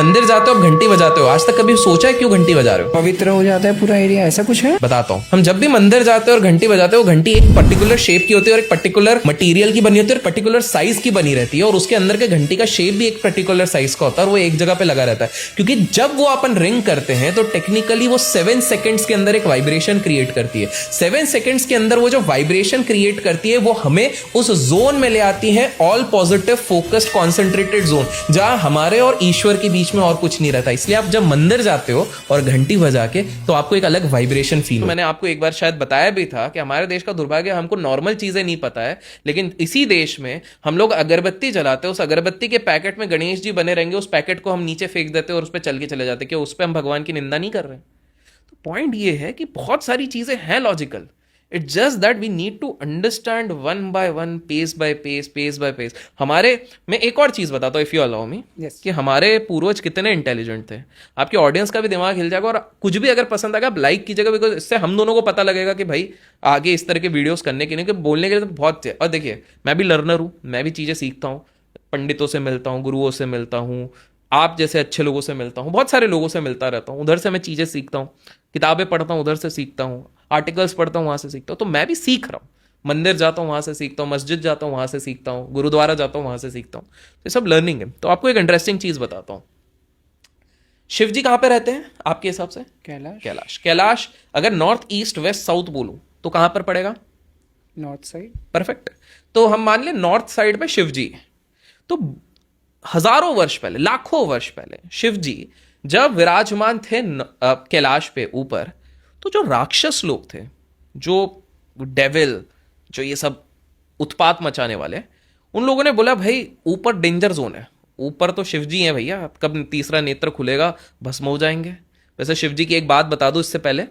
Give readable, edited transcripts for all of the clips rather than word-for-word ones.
मंदिर जाते हो, घंटी बजाते हो, आज तक कभी सोचा है क्यों घंटी बजा रहे हो? पवित्र हो जाता है पूरा एरिया, ऐसा कुछ है? बताता हूँ। हम जब भी मंदिर जाते हैं और घंटी बजाते हो, घंटी एक पर्टिकुलर शेप की होती है और एक पर्टिकुलर मटेरियल की बनी होती है और पर्टिकुलर साइज की बनी रहती है, और उसके अंदर के घंटी का शेप भी एक पर्टिकुलर साइज का होता है और वो एक जगह पे लगा रहता है। क्योंकि जब वो अपन रिंग करते हैं तो टेक्निकली वो 7 सेकंड्स के अंदर एक वाइब्रेशन क्रिएट करती है। 7 सेकंड्स के अंदर वो जो वाइब्रेशन क्रिएट करती है वो हमें उस जोन में ले आती है, all positive focused concentrated zone, जहां हमारे और ईश्वर के बीच में और कुछ नहीं रहता। इसलिए आप जब मंदिर जाते हो और घंटी बजा के तो आपको एक अलग वाइब्रेशन फील। मैंने आपको एक बार शायद बताया भी था कि हमारे देश का दुर्भाग्य, हमको नॉर्मल चीजें नहीं पता है, लेकिन इसी देश में हम लोग अगरबत्ती जलाते हैं, उस अगरबत्ती के पैकेट में गणेश जी बने रहेंगे, उस पैकेट को हम नीचे फेंक देते हैं और उस पर चल के चले जाते हैं कि उस पर हम भगवान की निंदा नहीं कर रहे। तो पॉइंट ये है कि बहुत सारी चीजें हैं logical, it's just that we need to understand one by one, piece by piece, piece by piece. मैं एक और चीज बताता हूँ, इफ यू अलाउ मी, कि हमारे पूर्वज कितने इंटेलिजेंट थे। आपके ऑडियंस का भी दिमाग हिल जाएगा और कुछ भी अगर पसंद आएगा आप लाइक कीजिएगा, बिकॉज इससे हम दोनों को पता लगेगा कि भाई आगे इस तरह के वीडियोस करने के लिए, कि बोलने के लिए तो बहुत। और देखिए, मैं भी लर्नर हूँ, मैं भी चीजें सीखता हूँ, पंडितों से मिलता हूँ, गुरुओं से मिलता हूँ, आप जैसे अच्छे लोगों से मिलता हूँ, बहुत सारे लोगों से मिलता रहता हूँ, उधर से मैं चीजें सीखता हूँ, किताबें पढ़ता हूँ, उधर से सीखता हूँ, आर्टिकल्स पढ़ता हूँ, वहां से सीखता हूँ। तो मैं भी सीख रहा हूँ, मंदिर जाता हूँ, वहां से सीखता हूँ, मस्जिद जाता हूँ, वहां से सीखता हूँ, गुरुद्वारा जाता हूँ, वहां से सीखता हूँ। तो ये सब लर्निंग है। तो आपको एक इंटरेस्टिंग चीज बताता हूँ, शिव जी कहाँ पे रहते हैं आपके हिसाब से? कैलाश। कैलाश। कैलाश अगर नॉर्थ ईस्ट वेस्ट साउथ बोलूं तो कहां पर पड़ेगा? North side. परफेक्ट। तो हम मान लें नॉर्थ साइड पे शिव जी। तो हजारों वर्ष पहले, लाखों वर्ष पहले शिव जी जब विराजमान थे कैलाश पे ऊपर, तो जो राक्षस लोग थे, जो डेविल, जो ये सब उत्पात मचाने वाले, उन लोगों ने बोला भाई ऊपर डेंजर जोन है, ऊपर तो शिव जी हैं भैया, कब तीसरा नेत्र खुलेगा भस्म हो जाएंगे। वैसे शिव जी की एक बात बता दूं इससे पहले,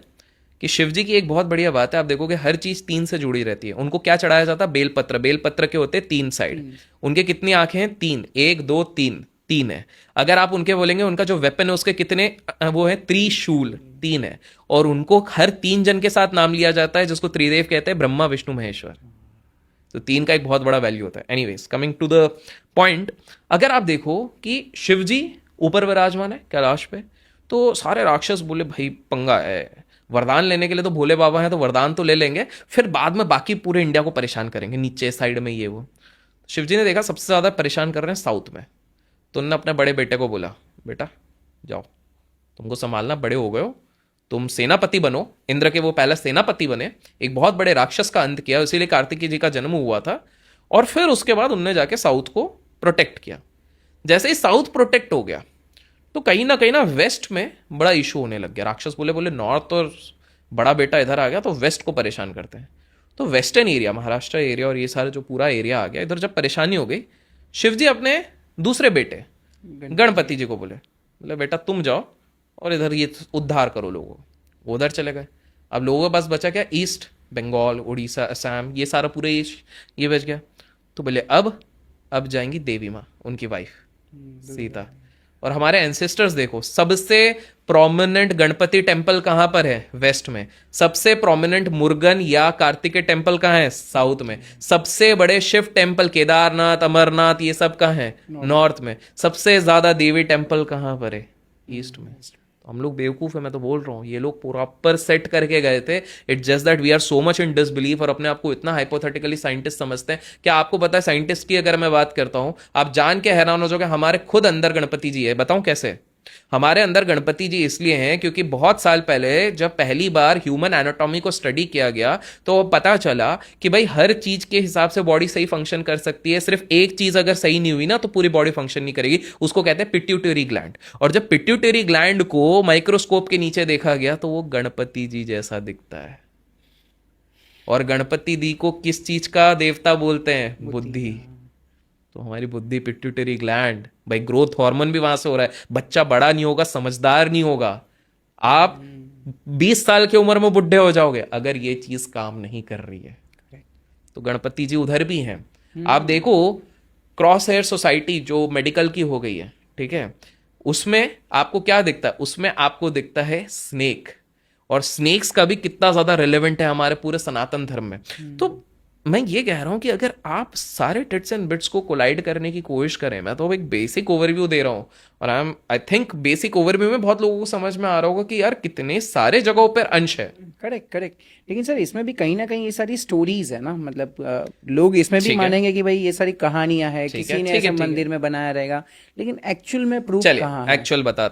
कि शिव जी की एक बहुत बढ़िया बात है, आप देखोगे हर चीज 3 से जुड़ी रहती है। उनको क्या चढ़ाया जाता है? बेलपत्र। बेलपत्र के होते हैं 3 साइड। उनके कितनी आंखें हैं? 3। 1 2 3 है। अगर आप उनके बोलेंगे उनका जो वेपन है उसके कितने वो है? त्रिशूल, 3 है। और उनको हर 3 जन के साथ नाम लिया जाता है, जिसको त्रिदेव कहते हैं, ब्रह्मा विष्णु महेश्वर। तो 3 का एक बहुत बड़ा वैल्यू होता है। Anyways, coming to the point, अगर आप देखो कि शिव जी ऊपर विराजमान है कैलाश पे, तो सारे राक्षस बोले भाई पंगा है, वरदान लेने के लिए तो भोले बाबा हैं, तो वरदान तो ले लेंगे, फिर बाद में बाकी पूरे इंडिया को परेशान करेंगे, नीचे साइड में ये वो। शिव जी ने देखा सबसे ज्यादा परेशान कर रहे हैं साउथ में, तो उन्होंने अपने बड़े बेटे को बोला, बेटा जाओ, तुमको संभालना, बड़े हो गए हो, तुम सेनापति बनो। इंद्र के वो पहले सेनापति बने, एक बहुत बड़े राक्षस का अंत किया, इसीलिए कार्तिकेय जी का जन्म हुआ था। और फिर उसके बाद उनने जाके साउथ को प्रोटेक्ट किया। जैसे ही साउथ प्रोटेक्ट हो गया तो कहीं ना वेस्ट में बड़ा इशू होने लग गया। राक्षस बोले नॉर्थ और बड़ा बेटा इधर आ गया तो वेस्ट को परेशान करते हैं। तो वेस्टर्न एरिया, महाराष्ट्र एरिया और ये सारे जो पूरा एरिया आ गया, इधर जब परेशानी हो गई, शिव जी अपने दूसरे बेटे गणपति जी को बोले बेटा तुम जाओ और इधर ये उद्धार करो लोगों को। उधर चले गए। अब लोगों के पास बचा क्या? ईस्ट, बंगाल, उड़ीसा, असम, ये सारा पूरे ये बच गया। तो बोले अब जाएंगी देवी माँ, उनकी वाइफ सीता। और हमारे एंसेस्टर्स देखो, सबसे प्रोमिनेंट गणपति टेम्पल कहां पर है? वेस्ट में। सबसे प्रोमिनेंट मुर्गन या कार्तिकेय टेम्पल कहां है? साउथ में। सबसे बड़े शिव टेम्पल केदारनाथ, अमरनाथ, ये सब कहां है? नॉर्थ में। सबसे ज्यादा देवी टेम्पल कहां पर है? ईस्ट में। हम लोग बेवकूफ है, मैं तो बोल रहा हूँ, ये लोग प्रॉपर सेट करके गए थे। It's just that we are so much in disbelief और अपने आप को इतना हाइपोथेटिकली साइंटिस्ट समझते हैं। क्या आपको पता है, साइंटिस्ट की अगर मैं बात करता हूं, आप जान के हैरान हो जाओगे, हमारे खुद अंदर गणपति जी है। बताऊं कैसे? हमारे अंदर गणपति जी इसलिए हैं क्योंकि बहुत साल पहले जब पहली बार ह्यूमन एनाटॉमी को स्टडी किया गया तो पता चला कि भाई हर चीज के हिसाब से बॉडी सही फंक्शन कर सकती है, सिर्फ एक चीज अगर सही नहीं हुई ना तो पूरी बॉडी फंक्शन नहीं करेगी। उसको कहते हैं पिट्यूटरी ग्लैंड। और जब पिट्यूटरी ग्लैंड को माइक्रोस्कोप के नीचे देखा गया तो वो गणपति जी जैसा दिखता है। और गणपति जी को किस चीज का देवता बोलते हैं? बुद्धि। तो हमारी बुद्धि, पिट्यूटरी ग्लैंड, भाई ग्रोथ हार्मोन भी वहां से हो रहा है। बच्चा बड़ा नहीं होगा, समझदार नहीं होगा, आप 20 साल की उम्र में बुढ़े हो जाओगे अगर ये चीज काम नहीं कर रही है। तो गणपति जी उधर भी हैं। आप देखो क्रॉस हेयर सोसाइटी जो मेडिकल की हो गई है, ठीक है, उसमें आपको क्या दिखता है? उसमें आपको दिखता है स्नेक। और स्नेक्स का भी कितना ज्यादा रिलेवेंट है हमारे पूरे सनातन धर्म में। तो मैं ये कह रहा हूं कि अगर आप सारे टिट्स एंड बिट्स को कोलाइड करने की कोशिश करें, मैं तो एक बेसिक ओवरव्यू दे रहा हूं, और आई थिंक बेसिक ओवरव्यू में बहुत लोगों को समझ में आ रहा होगा कि यार कितने सारे जगहों पर अंश है। Correct correct. लेकिन सर इसमें भी कहीं ना कहीं ये सारी स्टोरीज है ना, मतलब लोग इसमें भी ठीक है। मानेंगे कि भाई ये सारी कहानियां हैं, ठीक है, किसी ने ठीक है, ऐसे ठीक है। मंदिर में बनाया रहेगा, लेकिन एक्चुअल में प्रूफ चलिए कहाँ है? एक्चुअल बताते हैं।